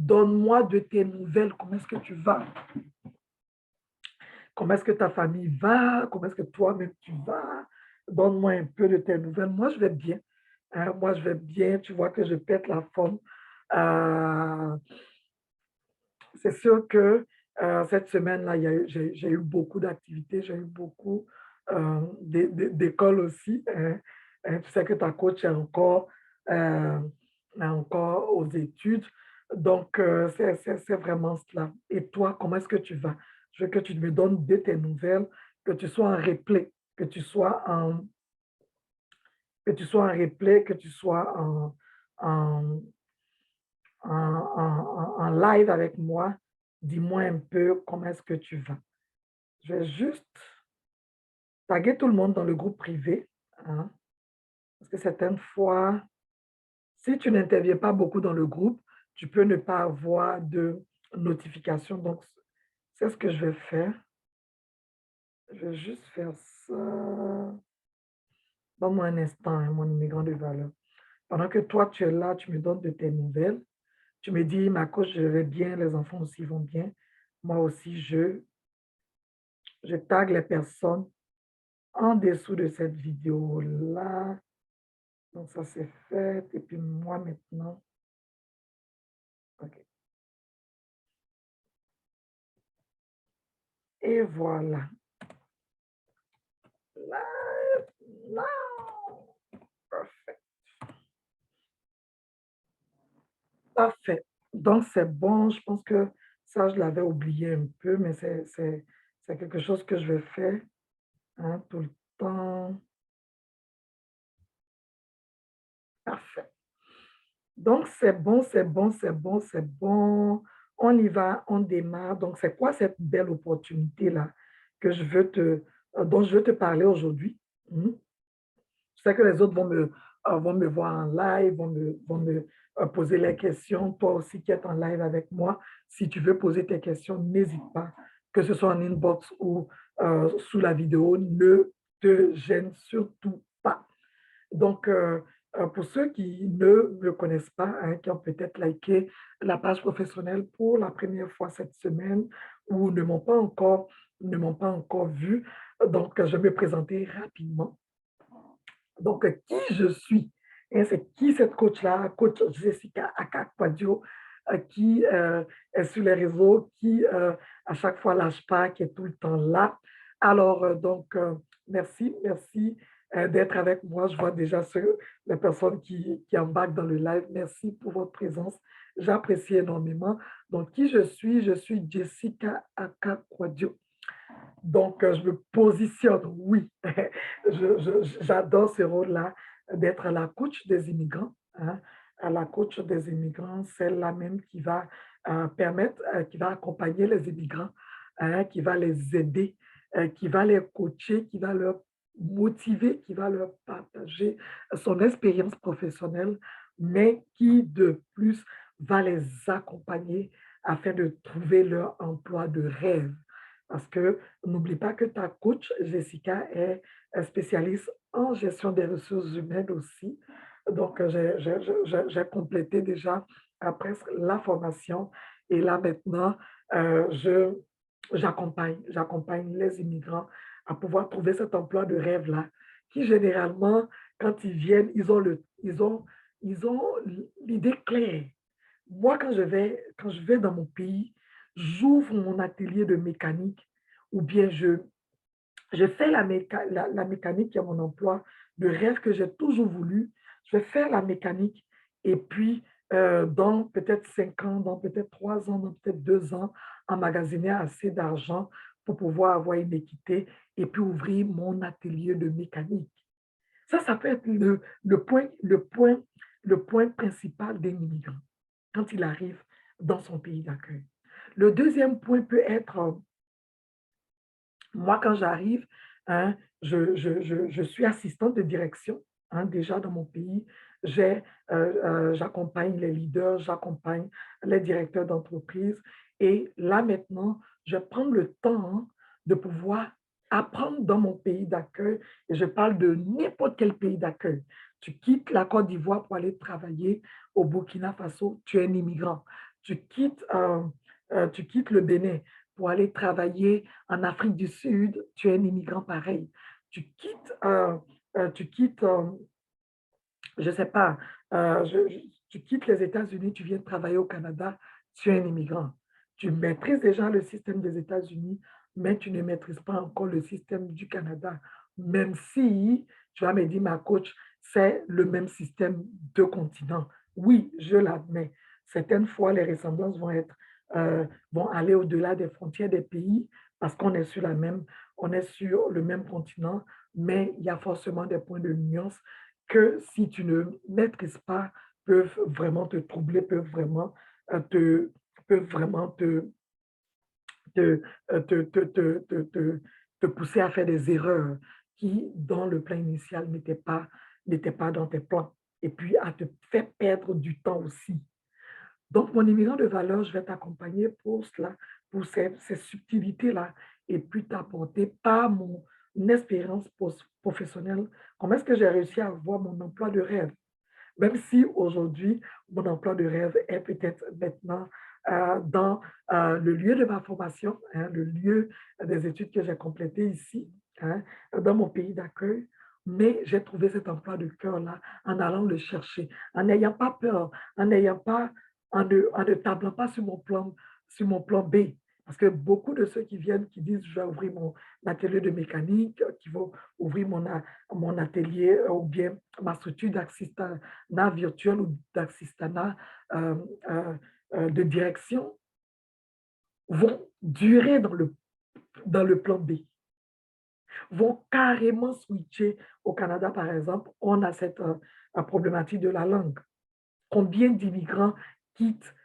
Donne-moi de tes nouvelles. Comment est-ce que tu vas? Comment est-ce que ta famille va? Comment est-ce que toi-même tu vas? Donne-moi un peu de tes nouvelles. Moi, je vais bien. Hein, moi, je vais bien. Tu vois que je pète la forme. Euh, c'est sûr que cette semaine-là, j'ai eu beaucoup d'activités. J'ai eu beaucoup d'écoles aussi. Hein. Hein, tu sais que ta coach euh, est encore aux études. Donc, c'est vraiment cela. Et toi, comment est-ce que tu vas? Je veux que tu me donnes de tes nouvelles, que tu sois en replay, que tu sois en replay, que tu sois en, en live avec moi. Dis-moi un peu comment est-ce que tu vas. Je vais juste taguer tout le monde dans le groupe privé, hein, parce que certaines fois, si tu n'interviens pas beaucoup dans le groupe, tu peux ne pas avoir de notification. Donc, c'est ce que je vais faire. Je vais juste faire ça. Donne-moi un instant, hein, mon immigrant de valeur. Pendant que toi, tu es là, tu me donnes de tes nouvelles. Tu me dis, ma coach, je vais bien, les enfants aussi vont bien. Moi aussi, je tag les personnes en dessous de cette vidéo-là. Donc, ça, c'est fait. Et puis, moi, maintenant, OK. Et voilà. Là, là. Parfait. Parfait. Donc, c'est bon. Je pense que ça, je l'avais oublié un peu, mais c'est quelque chose que je vais faire, hein, tout le temps. Parfait. Donc, c'est bon, c'est bon, c'est bon, c'est bon. On y va, on démarre. Donc, c'est quoi cette belle opportunité-là que dont je veux te parler aujourd'hui? Hmm? Je sais que les autres vont me voir en live, vont me poser les questions. Toi aussi qui es en live avec moi, si tu veux poser tes questions, n'hésite pas, que ce soit en inbox ou sous la vidéo, ne te gêne surtout pas. Donc, pour ceux qui ne me connaissent pas, hein, qui ont peut-être liké la page professionnelle pour la première fois cette semaine ou ne m'ont pas encore vu, donc je vais me présenter rapidement. Donc, qui je suis? Hein, c'est qui cette coach-là? Coach Jessica Akakwadio, qui est sur les réseaux, qui à chaque fois lâche pas, qui est tout le temps là. Alors, merci d'être avec moi. Je vois déjà les personnes qui embarquent dans le live. Merci pour votre présence. J'apprécie énormément. Donc, qui je suis Jessica Akakwadio. Donc, je me positionne, oui. J'adore ce rôle-là, d'être la coach des immigrants. Hein. La coach des immigrants, celle-là même qui va permettre, qui va accompagner les immigrants, hein, qui va les aider, qui va les coacher, qui va leur motiver, qui va leur partager son expérience professionnelle, mais qui de plus va les accompagner afin de trouver leur emploi de rêve. Parce que n'oublie pas que ta coach, Jessica, est spécialiste en gestion des ressources humaines aussi. Donc, j'ai complété déjà presque la formation. Et là, maintenant, j'accompagne les immigrants à pouvoir trouver cet emploi de rêve-là, qui généralement, quand ils viennent, ils ont l'idée claire. Moi, quand je vais dans mon pays, j'ouvre mon atelier de mécanique ou bien je fais la mécanique qui est mon emploi de rêve que j'ai toujours voulu. Je vais faire la mécanique et puis dans peut-être 5 ans, dans peut-être 3 ans, dans peut-être 2 ans, emmagasiner assez d'argent pour pouvoir avoir une équité et puis ouvrir mon atelier de mécanique. Ça peut être le point principal d'un immigrant quand il arrive dans son pays d'accueil. Le deuxième point peut être, moi, quand j'arrive, hein, je suis assistante de direction, hein, déjà dans mon pays. J'accompagne les leaders, j'accompagne les directeurs d'entreprise. Et là, maintenant, je prends le temps, hein, de pouvoir apprendre dans mon pays d'accueil. Et je parle de n'importe quel pays d'accueil. Tu quittes la Côte d'Ivoire pour aller travailler au Burkina Faso, tu es un immigrant. tu quittes le Bénin pour aller travailler en Afrique du Sud, tu es un immigrant pareil. Tu quittes je ne sais pas, tu quittes les États-Unis, tu viens travailler au Canada, tu es un immigrant. Tu maîtrises déjà le système des États-Unis, mais tu ne maîtrises pas encore le système du Canada. Même si, tu vas me dire, ma coach, c'est le même système de continent. Oui, je l'admets. Certaines fois, les ressemblances vont aller au-delà des frontières des pays parce qu'on est on est sur le même continent, mais il y a forcément des points de nuance que si tu ne maîtrises pas, peuvent vraiment te troubler, euh, te, peuvent vraiment te, te pousser à faire des erreurs qui, dans le plan initial, n'étaient pas dans tes plans. Et puis, à te faire perdre du temps aussi. Donc, mon immigrant de valeur, je vais t'accompagner pour cela, pour ces subtilités-là, et puis t'apporter par mon expérience professionnelle, comment est-ce que j'ai réussi à avoir mon emploi de rêve. Même si aujourd'hui, mon emploi de rêve est peut-être maintenant dans le lieu de ma formation, hein, le lieu des études que j'ai complétées ici, hein, dans mon pays d'accueil, mais j'ai trouvé cet emploi de cœur-là en allant le chercher, en n'ayant pas peur, en n'ayant pas, en ne tablant pas sur mon plan B. Parce que beaucoup de ceux qui viennent, qui disent, je vais ouvrir mon atelier de mécanique, qui vont ouvrir mon atelier ou bien ma structure d'assistanat virtuel ou d'assistanat euh, euh, de direction, vont durer dans le plan B, vont carrément switcher. Au Canada, par exemple, on a cette problématique de la langue. Combien d'immigrants quittent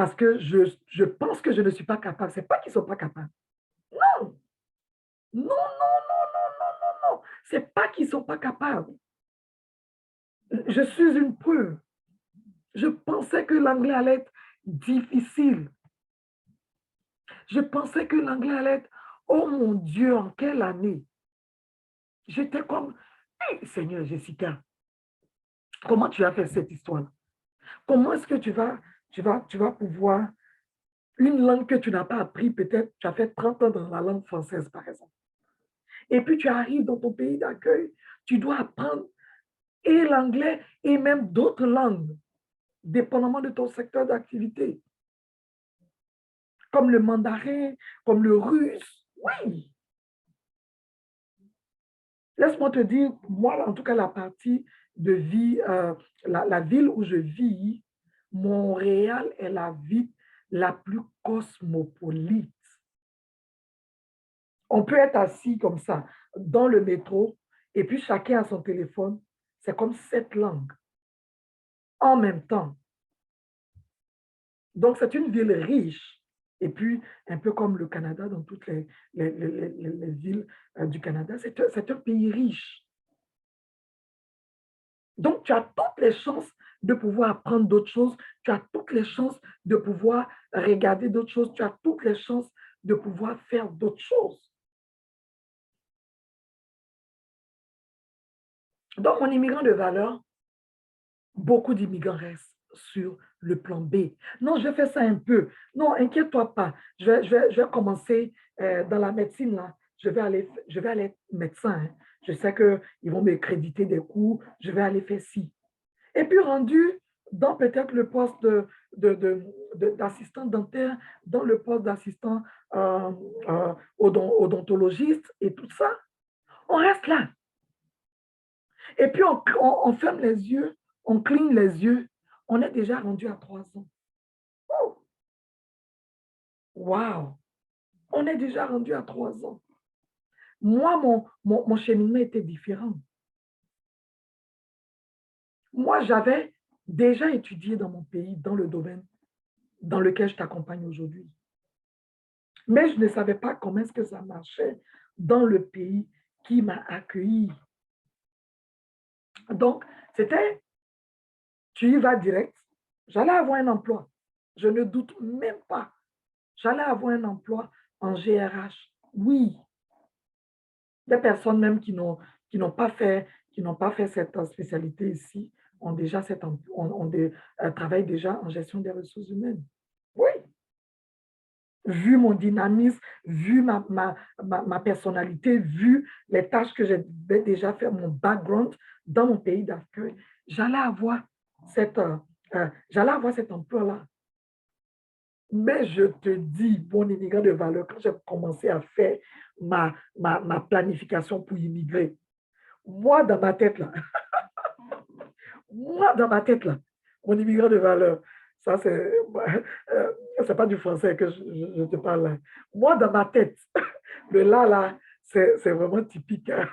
parce que je pense que je ne suis pas capable. Ce n'est pas qu'ils ne sont pas capables. Non, non, non, non, non, non, non, non. Ce n'est pas qu'ils ne sont pas capables. Je suis une preuve. Je pensais que l'anglais allait être difficile. Je pensais que l'anglais allait être, oh mon Dieu, en quelle année? J'étais comme, hey, Seigneur Jessica, comment tu as fait cette histoire? Comment est-ce que tu vas pouvoir, une langue que tu n'as pas appris, peut-être tu as fait 30 ans dans la langue française, par exemple. Et puis tu arrives dans ton pays d'accueil, tu dois apprendre et l'anglais et même d'autres langues, dépendamment de ton secteur d'activité, comme le mandarin, comme le russe. Oui, laisse-moi te dire, moi, en tout cas, la partie de vie, la ville où je vis, Montréal est la ville la plus cosmopolite. On peut être assis comme ça dans le métro et puis chacun a son téléphone. C'est comme 7 langues en même temps. Donc, c'est une ville riche. Et puis, un peu comme le Canada, dans toutes les villes du Canada, c'est un pays riche. Donc, tu as toutes les chances de pouvoir apprendre d'autres choses, tu as toutes les chances de pouvoir regarder d'autres choses, tu as toutes les chances de pouvoir faire d'autres choses. Donc, mon immigrant de valeur, beaucoup d'immigrants restent sur le plan B. Non, je fais ça un peu. Non, inquiète-toi pas. Je vais commencer dans la médecine, là. Je vais aller être médecin. Hein. Je sais qu'ils vont me créditer des cours. Je vais aller faire ci. Et puis rendu dans peut-être le poste d'assistant dentaire, dans le poste d'assistant odontologiste et tout ça, on reste là. Et puis on ferme les yeux, on cligne les yeux, on est déjà rendu à 3 ans. Oh, wow! On est déjà rendu à 3 ans. Moi, mon cheminement était différent. Moi, j'avais déjà étudié dans mon pays, dans le domaine dans lequel je t'accompagne aujourd'hui. Mais je ne savais pas comment est-ce que ça marchait dans le pays qui m'a accueilli. Donc, c'était, tu y vas direct, j'allais avoir un emploi. Je ne doute même pas. J'allais avoir un emploi en GRH. Oui, des personnes même qui n'ont pas fait cette spécialité ici ont déjà travaillent déjà en gestion des ressources humaines. vu mon dynamisme, vu ma personnalité, vu les tâches que j'ai déjà fait, mon background dans mon pays d'accueil, j'allais avoir cet emploi-là. Mais je te dis, bon immigrant de valeur, quand j'ai commencé à faire ma planification pour immigrer, moi, dans ma tête, là, moi, dans ma tête, là, mon immigrant de valeur, ça, c'est pas du français que je te parle là. Moi, dans ma tête, le là, c'est vraiment typique hein,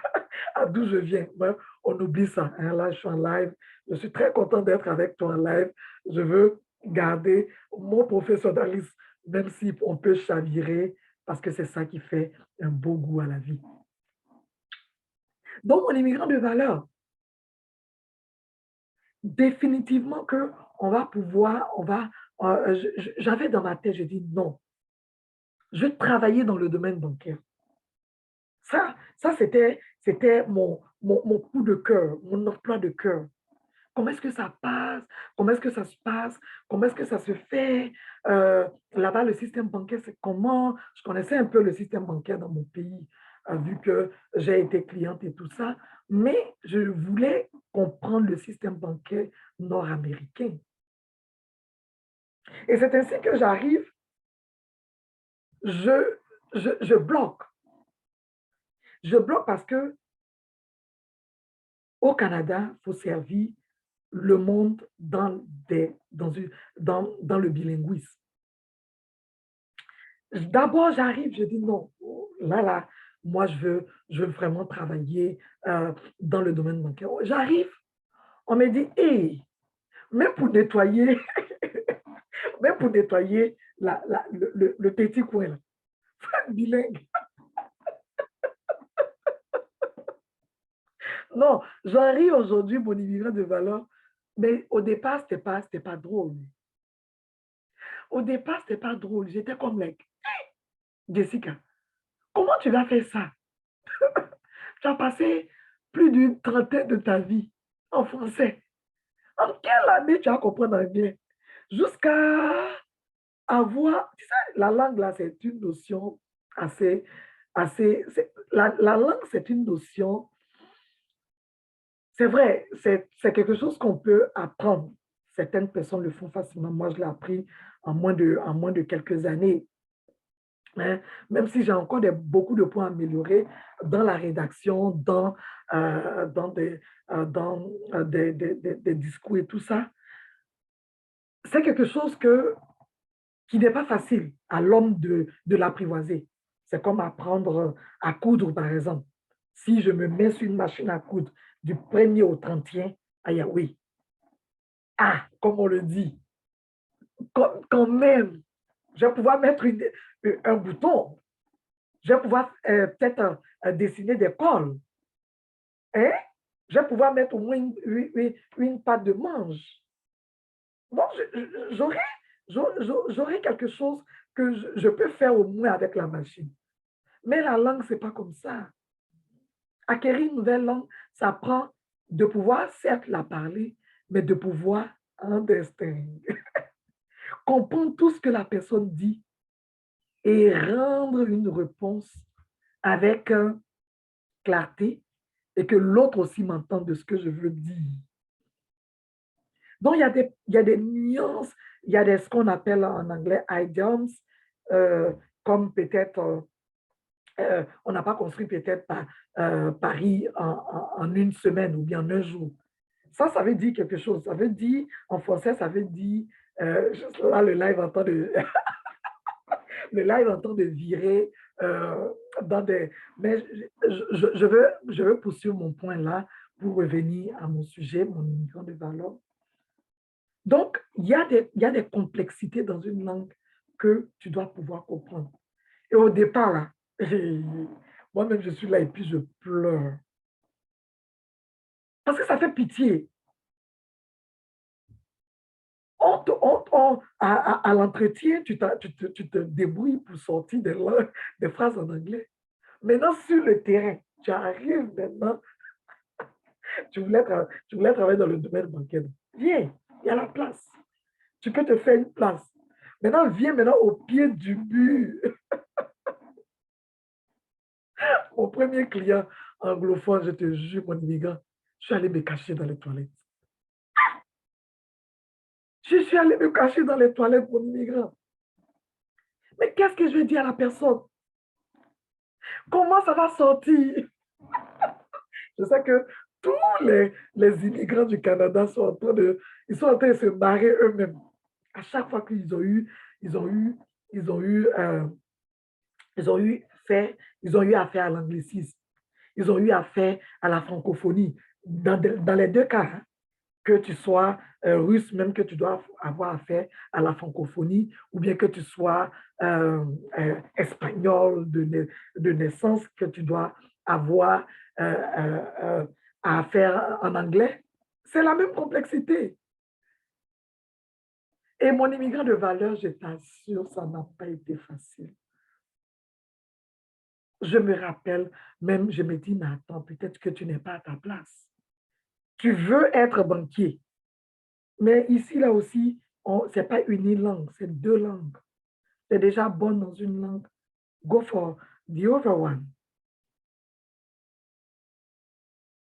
à d'où je viens. Ouais, on oublie ça. Hein. Là, je suis en live. Je suis très content d'être avec toi en live. Je veux garder mon professionnalisme, même si on peut chavirer, parce que c'est ça qui fait un beau goût à la vie. Donc, mon immigrant de valeur, définitivement que on va pouvoir, j'avais dans ma tête, je dis non, je vais travailler dans le domaine bancaire. Ça c'était mon coup de cœur, mon emploi de cœur. Comment est-ce que ça passe? Comment est-ce que ça se passe? Comment est-ce que ça se fait? Là-bas, le système bancaire, c'est comment? Je connaissais un peu le système bancaire dans mon pays, vu que j'ai été cliente et tout ça, mais je voulais comprendre le système bancaire nord-américain. Et c'est ainsi que j'arrive, je bloque. Je bloque parce que au Canada, il faut servir le monde dans le bilinguisme. D'abord, j'arrive, je dis non, là, moi, je veux vraiment travailler dans le domaine bancaire. J'arrive, on me dit, hey, même pour nettoyer, même pour nettoyer le petit coin, là, bilingue. Non, j'arrive aujourd'hui, mon immigrant de valeur, mais au départ, c'était pas drôle. Au départ, c'était pas drôle. J'étais comme, like, Jessica, comment tu vas faire ça? Tu as passé plus d'une trentaine de ta vie en français. En quelle année tu as compris l'anglais? Jusqu'à avoir, tu sais, la langue là, c'est une notion la langue, c'est une notion, c'est vrai, c'est quelque chose qu'on peut apprendre. Certaines personnes le font facilement. Moi, je l'ai appris en moins de quelques années. Hein, même si j'ai encore beaucoup de points à améliorer dans la rédaction, dans des discours et tout ça, c'est quelque chose qui n'est pas facile à l'homme de l'apprivoiser. C'est comme apprendre à coudre, par exemple. Si je me mets sur une machine à coudre du 1er au 31, aïe, oui. Ah, comme on le dit, quand même, je vais pouvoir mettre un bouton. Je vais pouvoir peut-être dessiner des cols. Hein? Je vais pouvoir mettre au moins une patte de manche. Donc, j'aurai quelque chose que je peux faire au moins avec la machine. Mais la langue, ce n'est pas comme ça. Acquérir une nouvelle langue, ça prend de pouvoir, certes, la parler, mais de pouvoir understand. Comprendre tout ce que la personne dit et rendre une réponse avec clarté et que l'autre aussi m'entende de ce que je veux dire. Donc, il y a des nuances, il y a ce qu'on appelle en anglais idioms, comme peut-être, on n'a pas construit peut-être Paris en une semaine ou bien en un jour. Ça veut dire quelque chose. Ça veut dire, en français, ça veut dire, là, le live entend de virer dans des... Mais je veux poursuivre mon point là pour revenir à mon sujet, mon immigrant de valeur. Donc, il y a des complexités dans une langue que tu dois pouvoir comprendre. Et au départ, là, moi-même, je suis là et puis je pleure. Parce que ça fait pitié. À l'entretien, tu te débrouilles pour sortir des phrases en anglais. Maintenant, sur le terrain, tu arrives maintenant, tu voulais travailler dans le domaine bancaire. Viens, il y a la place. Tu peux te faire une place. Maintenant, viens maintenant au pied du mur. Mon premier client anglophone, je te jure, mon immigrant, je suis allé me cacher dans les toilettes. Je suis allé me cacher dans les toilettes, mon immigrant. Mais qu'est-ce que je vais dire à la personne? Comment ça va sortir? Je sais que tous les immigrants du Canada sont en train de, ils sont en train de se marrer eux-mêmes. À chaque fois qu'ils ont eu, ils ont eu, ils ont eu, ils ont eu ils ont eu affaire à l'anglicisme. Ils ont eu affaire à la francophonie. Dans les deux cas, hein, que tu sois russe, même que tu dois avoir affaire à la francophonie, ou bien que tu sois espagnol de naissance, que tu dois avoir affaire en anglais, c'est la même complexité. Et mon immigrant de valeur, je t'assure, ça n'a pas été facile. Je me rappelle, même, je me dis, mais attends, peut-être que tu n'es pas à ta place. Tu veux être banquier, mais ici, là aussi, ce n'est pas une langue, c'est deux langues. Tu es déjà bonne dans une langue. Go for the other one.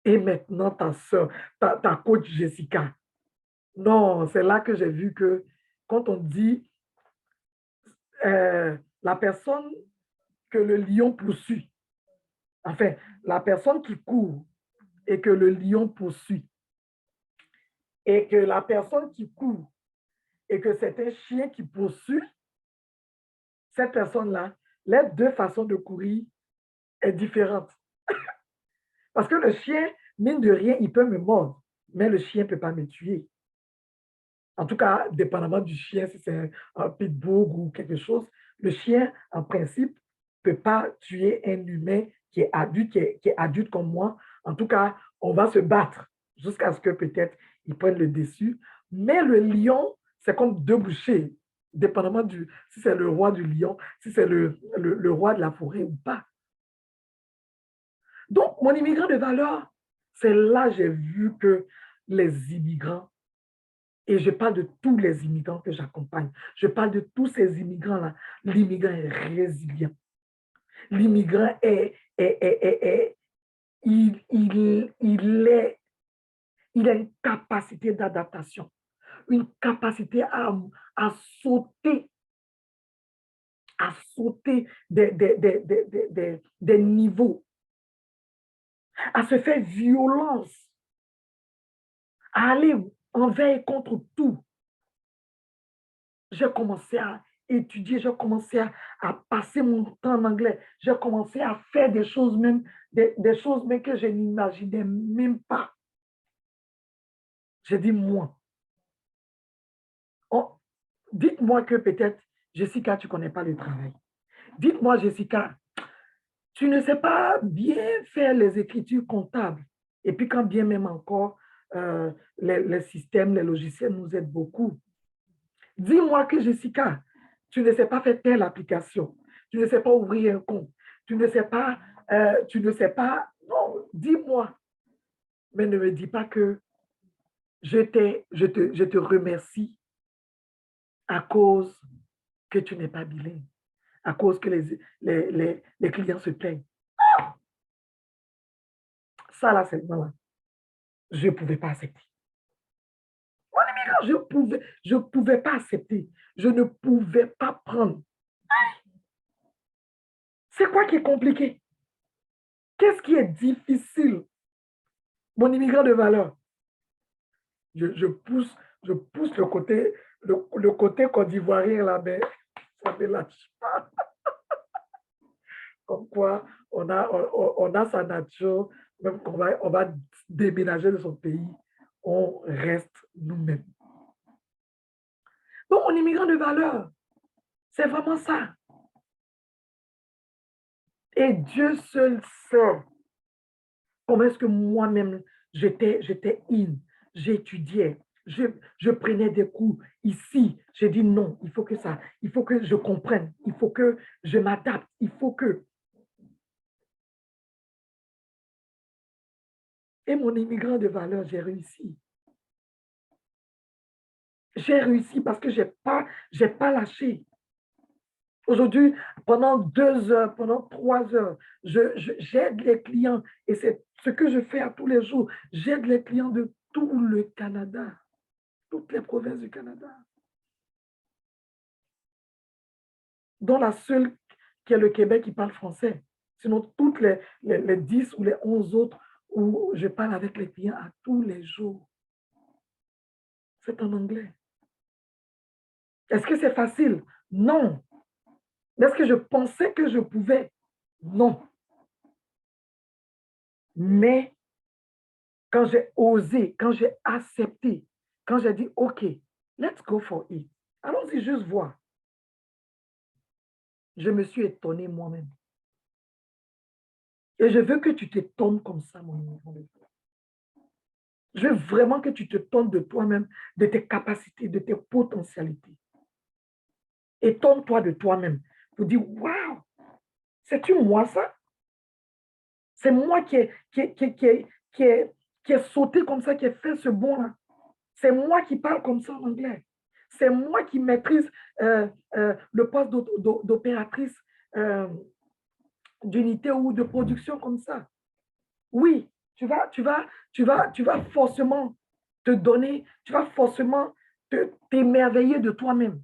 Et maintenant, ta soeur, ta coach Jessica. Non, c'est là que j'ai vu que quand on dit la personne que le lion poursuit, enfin, la personne qui court et que le lion poursuit, et que la personne qui court et que c'est un chien qui poursuit, cette personne-là, les deux façons de courir est différente. Parce que le chien, mine de rien, il peut me mordre, mais le chien ne peut pas me tuer. En tout cas, dépendamment du chien, si c'est un pitbull ou quelque chose, le chien, en principe, ne peut pas tuer un humain qui est adulte, qui est adulte comme moi. En tout cas, on va se battre jusqu'à ce que peut-être il prenne le dessus. Mais le lion, c'est comme deux bouchées, dépendamment si c'est le roi du lion, si c'est le roi de la forêt ou pas. Donc, mon immigrant de valeur, c'est là que j'ai vu que les immigrants, et je parle de tous les immigrants que j'accompagne, je parle de tous ces immigrants-là, l'immigrant est résilient. L'immigrant il a une capacité d'adaptation, une capacité à sauter, à sauter des niveaux, à se faire violence, à aller envers et contre tout. J'ai commencé à étudier, j'ai commencé à passer mon temps en anglais, j'ai commencé à faire des choses même, des choses même que je n'imaginais même pas. J'ai dit, moi, oh, dites-moi que peut-être, Jessica, tu ne connais pas le travail. Dites-moi, Jessica, tu ne sais pas bien faire les écritures comptables. Et puis quand bien même encore, les systèmes, les logiciels nous aident beaucoup. Dis-moi que Jessica, tu ne sais pas faire telle application, tu ne sais pas ouvrir un compte, tu ne sais pas, non, dis-moi. Mais ne me dis pas que je te remercie à cause que tu n'es pas bilingue, à cause que les clients se plaignent. Ça, là, c'est là. Je ne pouvais pas accepter. Mon immigrant, je pouvais pas accepter. Je ne pouvais pas prendre. C'est quoi qui est compliqué? Qu'est-ce qui est difficile? Mon immigrant de valeur. Je pousse le côté côte d'ivoirien là, mais ça me lâche pas. Comme quoi, on a sa nature, même on va déménager de son pays, on reste nous-mêmes. Donc, mon immigrant de valeur, c'est vraiment ça. Et Dieu seul sait comment est-ce que moi-même, j'étais j'étudiais, je prenais des cours ici. J'ai dit non, il faut que je comprenne, il faut que je m'adapte, il faut que. Et mon immigrant de valeur, j'ai réussi. J'ai réussi parce que j'ai pas lâché. Aujourd'hui, pendant 2 heures, pendant 3 heures, j'aide les clients et c'est ce que je fais à tous les jours. J'aide les clients de tout le Canada, toutes les provinces du Canada, dont la seule qui est le Québec qui parle français. Sinon, toutes les 10 ou les 11 autres où je parle avec les clients à tous les jours, c'est en anglais. Est-ce que c'est facile? Non. Est-ce que je pensais que je pouvais? Non. Mais quand j'ai osé, quand j'ai accepté, quand j'ai dit, OK, let's go for it. Allons-y juste voir. Je me suis étonnée moi-même. Et je veux que tu t'étonnes comme ça, mon enfant. Je veux vraiment que tu te tonnes de toi-même, de tes capacités, de tes potentialités. Étonne-toi de toi-même pour dire, waouh, c'est-tu moi ça? C'est moi qui ai sauté comme ça, qui ai fait ce bond-là. C'est moi qui parle comme ça en anglais. C'est moi qui maîtrise le poste d'opératrice d'unité ou de production comme ça. Oui, tu vas forcément te donner, tu vas forcément t'émerveiller de toi-même.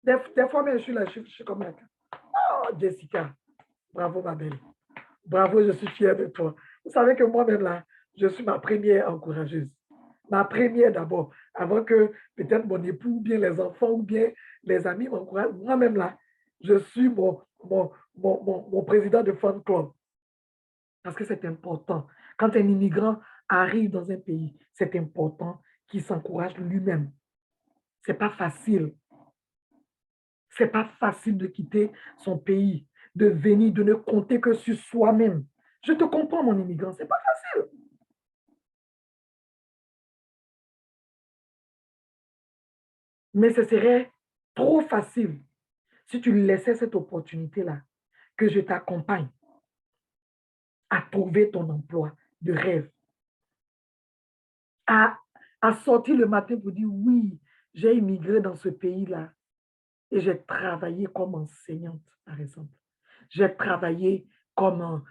Des fois, même, je suis là, je suis comme là. Oh, Jessica, bravo, ma belle. Bravo, je suis fière de toi. Vous savez que moi-même, là, je suis ma première encourageuse. Ma première d'abord, avant que peut-être mon époux, ou bien les enfants, ou bien les amis m'encouragent. Moi-même, là, je suis mon président de fan club. Parce que c'est important. Quand un immigrant arrive dans un pays, c'est important qu'il s'encourage lui-même. C'est pas facile. C'est pas facile de quitter son pays, de venir, de ne compter que sur soi-même. Je te comprends, mon immigrant, c'est pas facile. Mais ce serait trop facile si tu laissais cette opportunité-là, que je t'accompagne à trouver ton emploi de rêve, à, à sortir le matin pour dire oui, j'ai immigré dans ce pays-là et j'ai travaillé comme enseignante, par exemple. J'ai travaillé comme,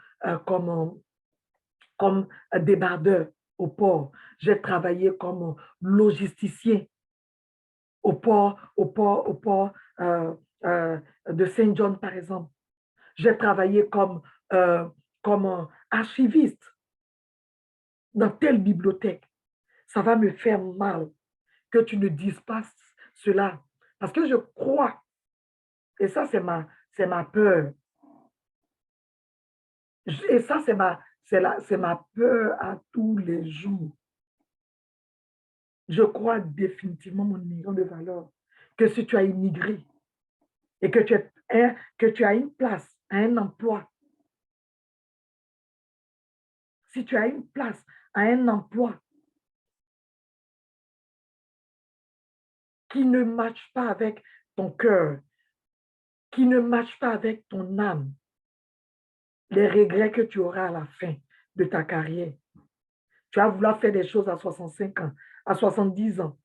comme, comme débardeur au port. J'ai travaillé comme logisticien au port de Saint John, par exemple. J'ai travaillé euh, comme archiviste dans telle bibliothèque. Ça va me faire mal que tu ne dises pas cela. Parce que je crois, et ça c'est ma peur, et ça c'est ma peur à tous les jours. Je crois définitivement, mon million de valeur, que si tu as immigré et que tu as une place, un emploi, si tu as une place à un emploi qui ne matche pas avec ton cœur, qui ne matche pas avec ton âme, les regrets que tu auras à la fin de ta carrière. Tu vas vouloir faire des choses à 65 ans, à 70 ans.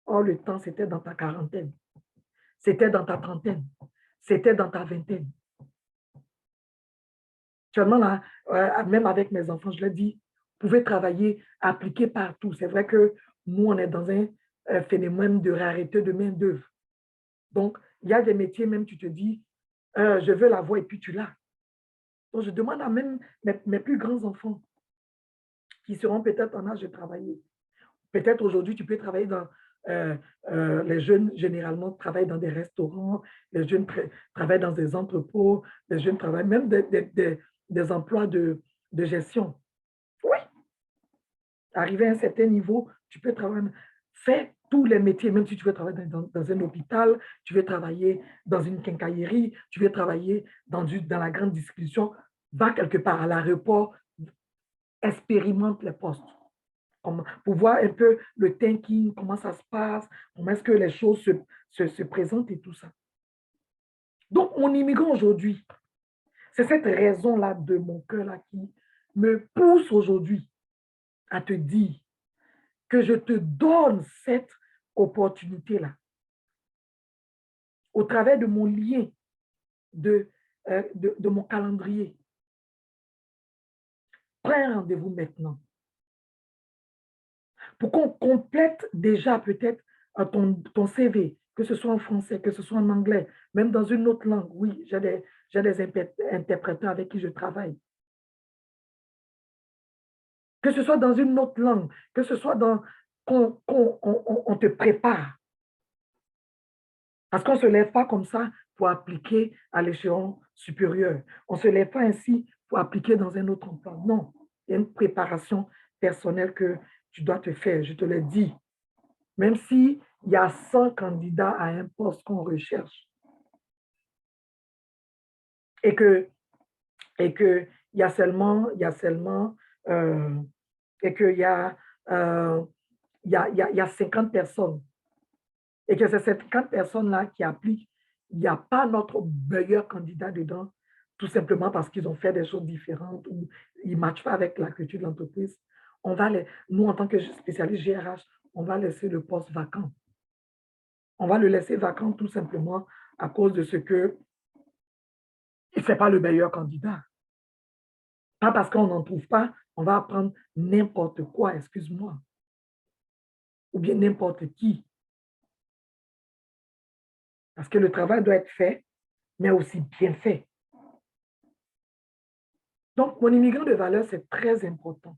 Or, le temps, c'était dans ta quarantaine, c'était dans ta trentaine, c'était dans ta vingtaine. Actuellement, là, même avec mes enfants, je leur dis, vous pouvez travailler, appliquer partout. C'est vrai que nous, on est dans un phénomène de rareté de main-d'œuvre. Donc, il y a des métiers, même tu te dis, je veux l'avoir et puis tu l'as. Donc, je demande à même mes plus grands enfants qui seront peut-être en âge de travailler. Peut-être aujourd'hui, tu peux travailler dans... les jeunes, généralement, travaillent dans des restaurants, les jeunes travaillent dans des entrepôts, les jeunes travaillent même des emplois de gestion. Oui, arrivé à un certain niveau, tu peux travailler, fais tous les métiers, même si tu veux travailler dans un hôpital, tu veux travailler dans une quincaillerie, tu veux travailler dans la grande distribution, va quelque part à l'aéroport, expérimente les postes pour voir un peu le thinking, comment ça se passe, comment est-ce que les choses se présentent et tout ça. Donc, mon immigrant aujourd'hui, c'est cette raison-là de mon cœur-là qui me pousse aujourd'hui à te dire que je te donne cette opportunité-là, au travers de mon lien, de mon calendrier. Prends un rendez-vous maintenant pour qu'on complète déjà peut-être ton CV, que ce soit en français, que ce soit en anglais, même dans une autre langue. Oui, j'ai des interpréteurs avec qui je travaille. Que ce soit dans une autre langue, que ce soit dans qu'on te prépare. Parce qu'on ne se lève pas comme ça pour appliquer à l'échelon supérieur. On ne se lève pas ainsi pour appliquer dans un autre emploi. Non, il y a une préparation personnelle que tu dois te faire, je te l'ai dit. Même s'il y a 100 candidats à un poste qu'on recherche et que il y a seulement, et qu'il y a, il y a 50 personnes et que c'est ces 50 personnes-là qui appliquent, il n'y a pas notre meilleur candidat dedans, tout simplement parce qu'ils ont fait des choses différentes ou ils ne matchent pas avec la culture de l'entreprise. Nous, en tant que spécialiste GRH, on va laisser le poste vacant. On va le laisser vacant tout simplement à cause de ce que il ne fait pas le meilleur candidat. Pas parce qu'on n'en trouve pas, on va apprendre n'importe quoi, excuse-moi. Ou bien n'importe qui. Parce que le travail doit être fait, mais aussi bien fait. Donc, mon immigrant de valeur, c'est très important.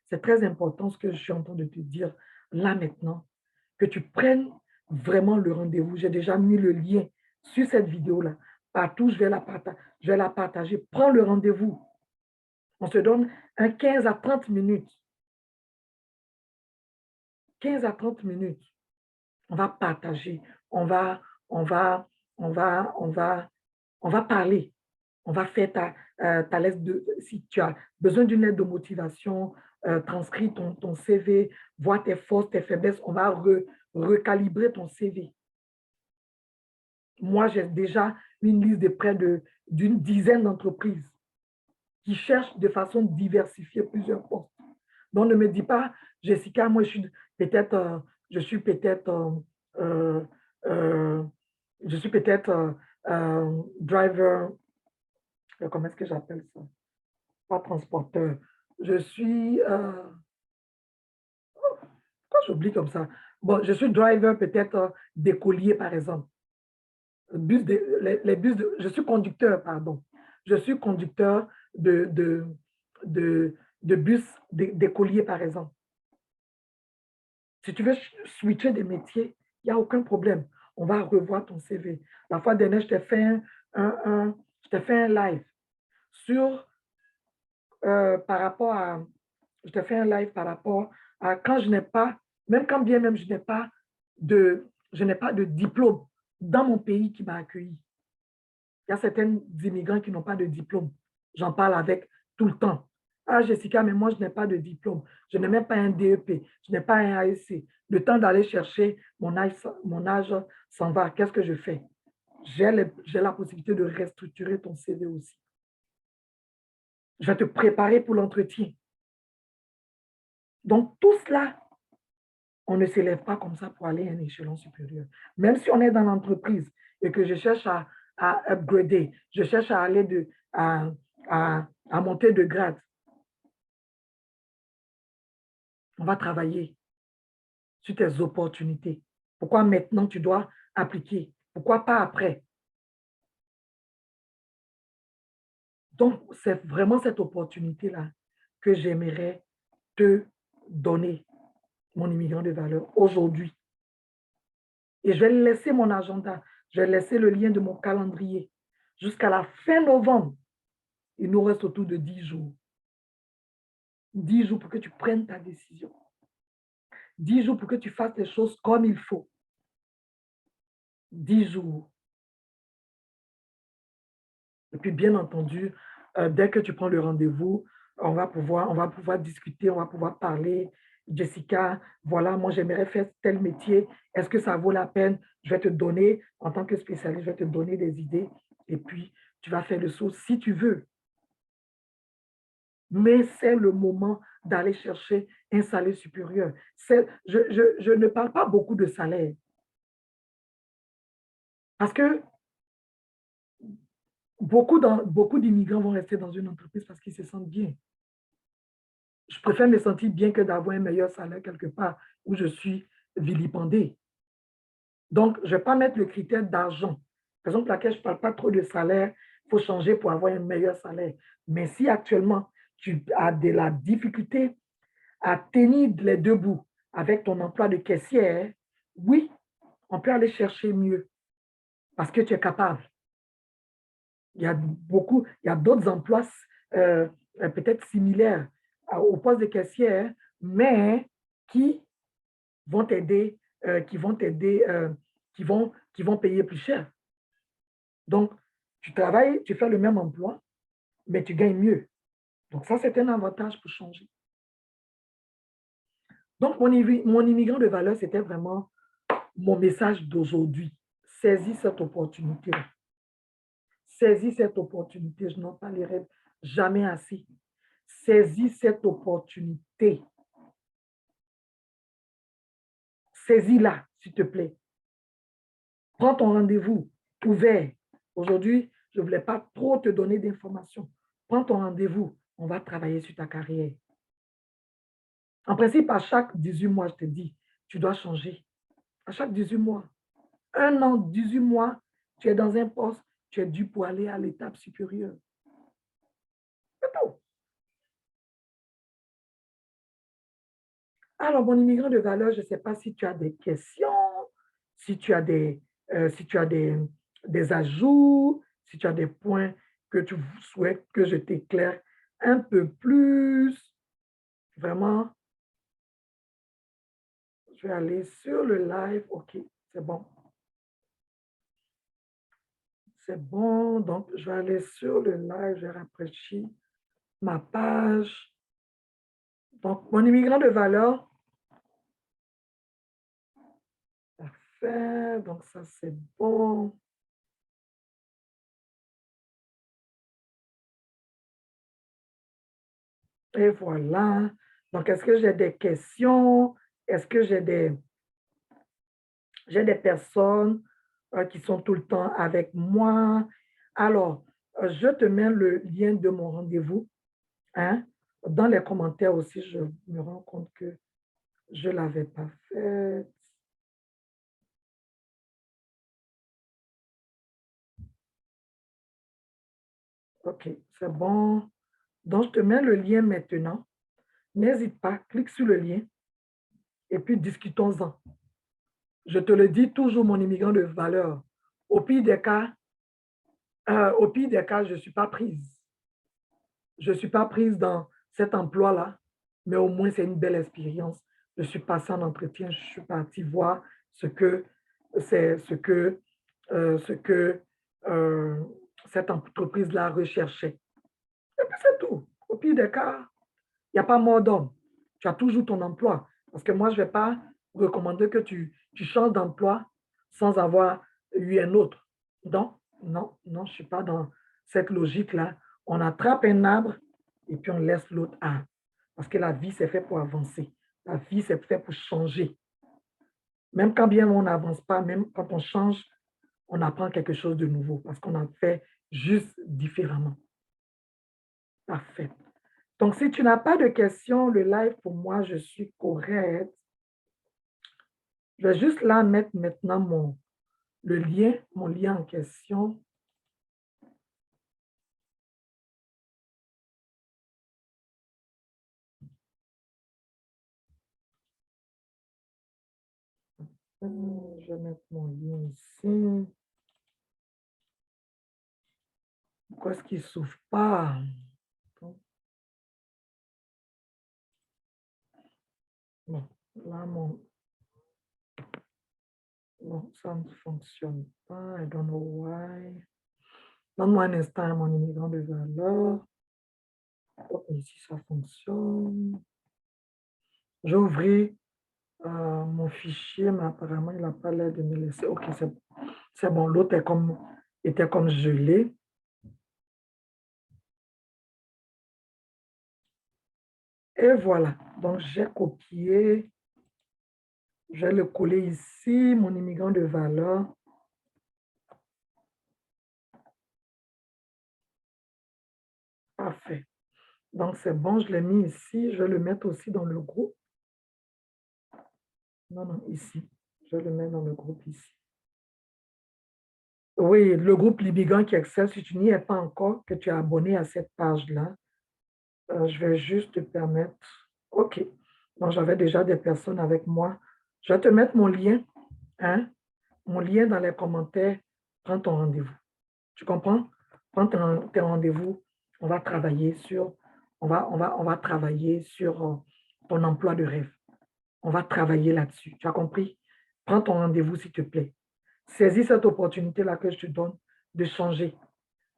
C'est très important ce que je suis en train de te dire là maintenant, que tu prennes vraiment le rendez-vous. J'ai déjà mis le lien sur cette vidéo-là. Partout, je vais la partager. Prends le rendez-vous. On se donne un 15 à 30 minutes. 15 à 30 minutes. On va partager. On va parler. On va faire ta lettre de... Si tu as besoin d'une lettre de motivation, transcris ton CV, vois tes forces, tes faiblesses. On va recalibrer ton CV. Moi, j'ai déjà une liste de près d'une dizaine d'entreprises qui cherchent de façon diversifiée plusieurs postes. Donc, ne me dis pas, Jessica, moi, je suis peut-être driver, comment est-ce que j'appelle ça? Pas transporteur. Je suis, pourquoi j'oublie comme ça? Bon, je suis driver peut-être d'écolier, par exemple. Je suis conducteur, pardon. Je suis conducteur de bus d'écolier, par exemple. Si tu veux switcher des métiers, il n'y a aucun problème. On va revoir ton CV. La fois dernière, je t'ai fait un live sur, par rapport à, je t'ai fait un live par rapport à quand je n'ai pas, même quand bien même je n'ai pas de diplôme dans mon pays qui m'a accueilli. Il y a certains immigrants qui n'ont pas de diplôme. J'en parle avec tout le temps. Ah, Jessica, mais moi, je n'ai pas de diplôme. Je n'ai même pas un DEP. Je n'ai pas un ASC. Le temps d'aller chercher mon âge s'en va. Qu'est-ce que je fais? J'ai la possibilité de restructurer ton CV aussi. Je vais te préparer pour l'entretien. Donc, tout cela, on ne s'élève pas comme ça pour aller à un échelon supérieur. Même si on est dans l'entreprise et que je cherche à upgrader, je cherche à aller à monter de grade, on va travailler sur tes opportunités. Pourquoi maintenant tu dois appliquer? Pourquoi pas après? Donc, c'est vraiment cette opportunité-là que j'aimerais te donner, mon immigrant de valeur, aujourd'hui. Et je vais laisser mon agenda, je vais laisser le lien de mon calendrier. Jusqu'à la fin novembre, il nous reste autour de 10 jours. 10 jours pour que tu prennes ta décision. 10 jours pour que tu fasses les choses comme il faut. 10 jours. Et puis, bien entendu, dès que tu prends le rendez-vous, on va pouvoir discuter, on va pouvoir parler. Jessica, voilà, moi, j'aimerais faire tel métier. Est-ce que ça vaut la peine? Je vais te donner, en tant que spécialiste, je vais te donner des idées. Et puis, tu vas faire le saut si tu veux. Mais c'est le moment d'aller chercher un salaire supérieur. Je ne parle pas beaucoup de salaire. Parce que beaucoup d'immigrants vont rester dans une entreprise parce qu'ils se sentent bien. Je préfère me sentir bien que d'avoir un meilleur salaire quelque part où je suis vilipendé. Donc, je ne vais pas mettre le critère d'argent. Raison pour laquelle je ne parle pas trop de salaire, il faut changer pour avoir un meilleur salaire. Mais si actuellement, tu as de la difficulté à tenir les deux bouts avec ton emploi de caissière, oui, on peut aller chercher mieux parce que tu es capable. Il y a d'autres emplois peut-être similaires au poste de caissière, mais qui vont t'aider, qui vont payer plus cher. Donc, tu travailles, tu fais le même emploi, mais tu gagnes mieux. Donc, ça, c'est un avantage pour changer. Donc, mon immigrant de valeur, c'était vraiment mon message d'aujourd'hui. Saisis cette opportunité. Saisis cette opportunité. Je n'en parlerai jamais assez. Saisis cette opportunité. Saisis-la, s'il te plaît. Prends ton rendez-vous ouvert. Aujourd'hui, je ne voulais pas trop te donner d'informations. Prends ton rendez-vous. On va travailler sur ta carrière. En principe, à chaque 18 mois, je te dis, tu dois changer. À chaque 18 mois. 1 an, 18 mois, tu es dans un poste, tu es dû pour aller à l'étape supérieure. C'est tout. Alors, mon immigrant de valeur, je ne sais pas si tu as des questions, si tu as des ajouts, si tu as des points que tu souhaites que je t'éclaire un peu plus. Vraiment, je vais aller sur le live. OK, c'est bon. C'est bon. Donc, je vais aller sur le live. Je rafraîchis ma page. Donc, mon immigrant de valeur. Parfait. Donc, ça, c'est bon. Et voilà. Donc, est-ce que j'ai des questions? Est-ce que j'ai des personnes qui sont tout le temps avec moi? Alors, je te mets le lien de mon rendez-vous. Hein? Dans les commentaires aussi, je me rends compte que je ne l'avais pas fait. OK, c'est bon. Donc, je te mets le lien maintenant. N'hésite pas, clique sur le lien et puis discutons-en. Je te le dis toujours, mon immigrant de valeur. Au pire des cas, je ne suis pas prise. Je ne suis pas prise dans cet emploi-là, mais au moins c'est une belle expérience. Je suis passée en entretien, je suis partie voir ce que cette entreprise-là recherchait. Et puis c'est tout. Au pire des cas, il n'y a pas mort d'homme. Tu as toujours ton emploi. Parce que moi, je ne vais pas recommander que tu changes d'emploi sans avoir eu un autre. Donc, non, je ne suis pas dans cette logique-là. On attrape un arbre et puis on laisse l'autre arbre. Parce que la vie, c'est fait pour avancer. La vie, c'est fait pour changer. Même quand bien on n'avance pas, même quand on change, on apprend quelque chose de nouveau parce qu'on a fait juste différemment. Parfait. Donc, si tu n'as pas de questions, le live, pour moi, je suis correcte. Je vais juste là mettre maintenant mon lien en question. Je vais mettre mon lien ici. Pourquoi est-ce qu'il ne s'ouvre pas? Bon, là, bon, ça ne fonctionne pas. I don't know why. Donne-moi un instant, mon immigrant de valeur. Oh, ici, ça fonctionne. J'ai ouvert mon fichier, mais apparemment, il n'a pas l'air de me laisser. OK, c'est bon. L'autre était comme gelé. Et voilà. Donc, j'ai copié. Je vais le coller ici, mon immigrant de valeur. Parfait. Donc, c'est bon, je l'ai mis ici. Je vais le mettre aussi dans le groupe. Non, non, ici. Je le mets dans le groupe ici. Oui, le groupe L'Immigrant qui excelle, si tu n'y es pas encore, que tu es abonné à cette page-là, je vais juste te permettre. OK. Donc, j'avais déjà des personnes avec moi. Je vais te mettre mon lien, hein? Mon lien dans les commentaires. Prends ton rendez-vous. Tu comprends? Prends tes rendez-vous. On va travailler sur, on va travailler sur ton emploi de rêve. On va travailler là-dessus. Tu as compris? Prends ton rendez-vous, s'il te plaît. Saisis cette opportunité-là que je te donne de changer,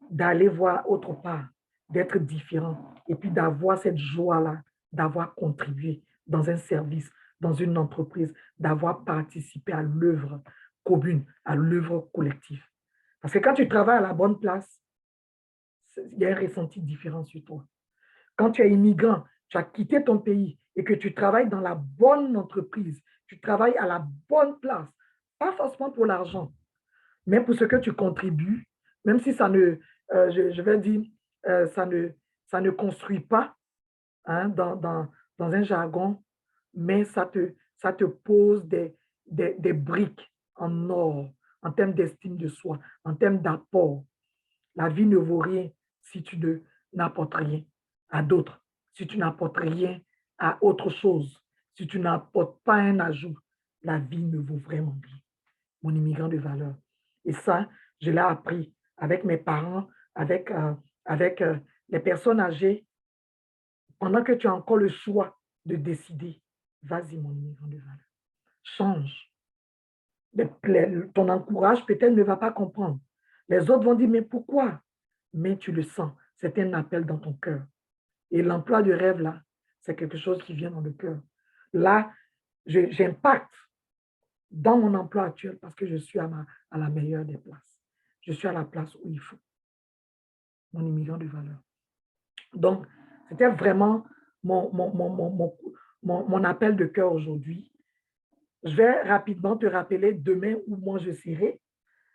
d'aller voir autre part, d'être différent et puis d'avoir cette joie-là, d'avoir contribué dans un service, dans une entreprise, d'avoir participé à l'œuvre commune, à l'œuvre collective. Parce que quand tu travailles à la bonne place, il y a un ressenti différent sur toi. Quand tu es immigrant, tu as quitté ton pays et que tu travailles dans la bonne entreprise, tu travailles à la bonne place, pas forcément pour l'argent, mais pour ce que tu contribues, même si ça ne, je vais dire, ça ne construit pas hein, dans un jargon, mais ça te pose des briques en or, en termes d'estime de soi, en termes d'apport. La vie ne vaut rien si tu n'apportes rien à d'autres, si tu n'apportes rien à autre chose, si tu n'apportes pas un ajout. La vie ne vaut vraiment rien. Mon immigrant de valeur. Et ça, je l'ai appris avec mes parents, avec les personnes âgées. Pendant que tu as encore le choix de décider, vas-y, mon immigrant de valeur. Change. Ton encourage peut-être ne va pas comprendre. Les autres vont dire, mais pourquoi? Mais tu le sens. C'est un appel dans ton cœur. Et l'emploi de rêve, là, c'est quelque chose qui vient dans le cœur. Là, j'impacte dans mon emploi actuel parce que je suis à la meilleure des places. Je suis à la place où il faut. Mon immigrant de valeur. Donc, c'était vraiment mon appel de cœur aujourd'hui. Je vais rapidement te rappeler demain où moi je serai.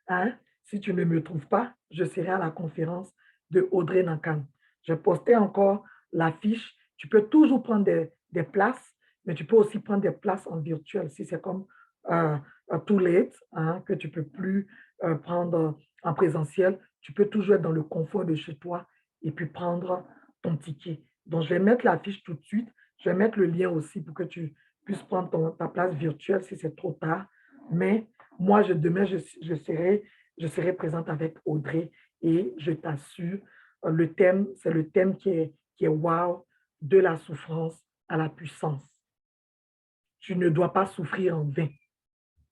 Hein? Si tu ne me trouves pas, je serai à la conférence de Audrey Nankan. Je postais encore l'affiche. Tu peux toujours prendre des places, mais tu peux aussi prendre des places en virtuel si c'est comme too late, hein, que tu ne peux plus prendre en présentiel. Tu peux toujours être dans le confort de chez toi et puis prendre ton ticket. Donc, je vais mettre l'affiche tout de suite. Je vais mettre le lien aussi pour que tu puisses prendre ta place virtuelle si c'est trop tard. Mais moi, demain, je serai présente avec Audrey et je t'assure, le thème, c'est le thème qui est wow, de la souffrance à la puissance. Tu ne dois pas souffrir en vain,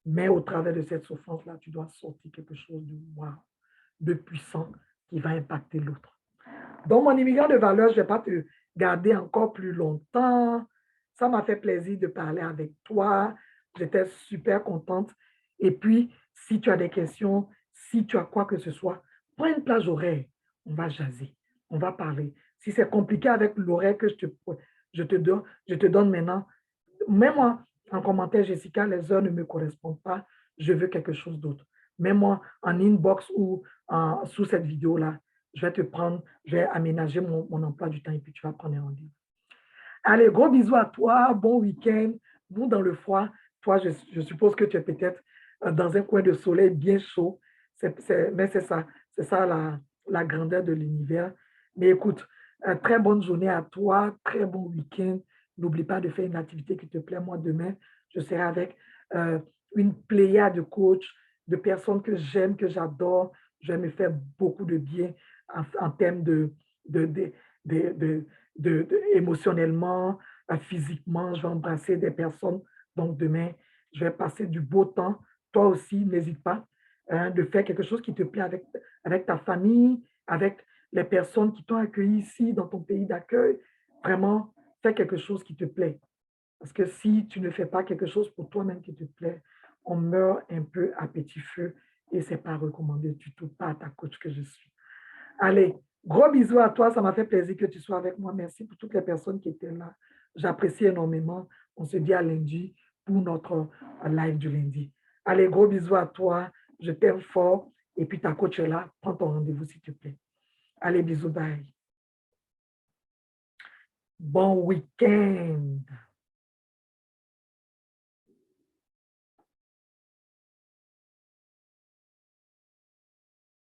mais au travers de cette souffrance-là, tu dois sortir quelque chose de wow, de puissant qui va impacter l'autre. Donc, mon immigrant de valeur, je ne vais pas te garder encore plus longtemps. Ça m'a fait plaisir de parler avec toi. J'étais super contente. Et puis, si tu as des questions, si tu as quoi que ce soit, prends une plage horaire. On va jaser. On va parler. Si c'est compliqué avec l'horaire que je te donne maintenant, mets-moi en commentaire, Jessica, les heures ne me correspondent pas. Je veux quelque chose d'autre. Mets-moi en inbox ou sous cette vidéo-là. Je vais te prendre, je vais aménager mon emploi du temps et puis tu vas prendre un rendez-vous. Allez, gros bisous à toi, bon week-end. Nous, dans le froid, toi, je suppose que tu es peut-être dans un coin de soleil bien chaud. Mais c'est ça la grandeur de l'univers. Mais écoute, très bonne journée à toi, très bon week-end. N'oublie pas de faire une activité qui te plaît. Moi, demain, je serai avec une pléiade de coachs, de personnes que j'aime, que j'adore. Je vais me faire beaucoup de bien en termes émotionnellement, physiquement. Je vais embrasser des personnes. Donc, demain, je vais passer du beau temps. Toi aussi, n'hésite pas hein, de faire quelque chose qui te plaît avec ta famille, avec les personnes qui t'ont accueilli ici dans ton pays d'accueil. Vraiment, fais quelque chose qui te plaît. Parce que si tu ne fais pas quelque chose pour toi-même qui te plaît, on meurt un peu à petit feu et ce n'est pas recommandé du tout, pas à ta coach que je suis. Allez, gros bisous à toi, ça m'a fait plaisir que tu sois avec moi. Merci pour toutes les personnes qui étaient là. J'apprécie énormément. On se dit à lundi pour notre live du lundi. Allez, gros bisous à toi. Je t'aime fort. Et puis ta coach est là. Prends ton rendez-vous, s'il te plaît. Allez, bisous, bye. Bon week-end.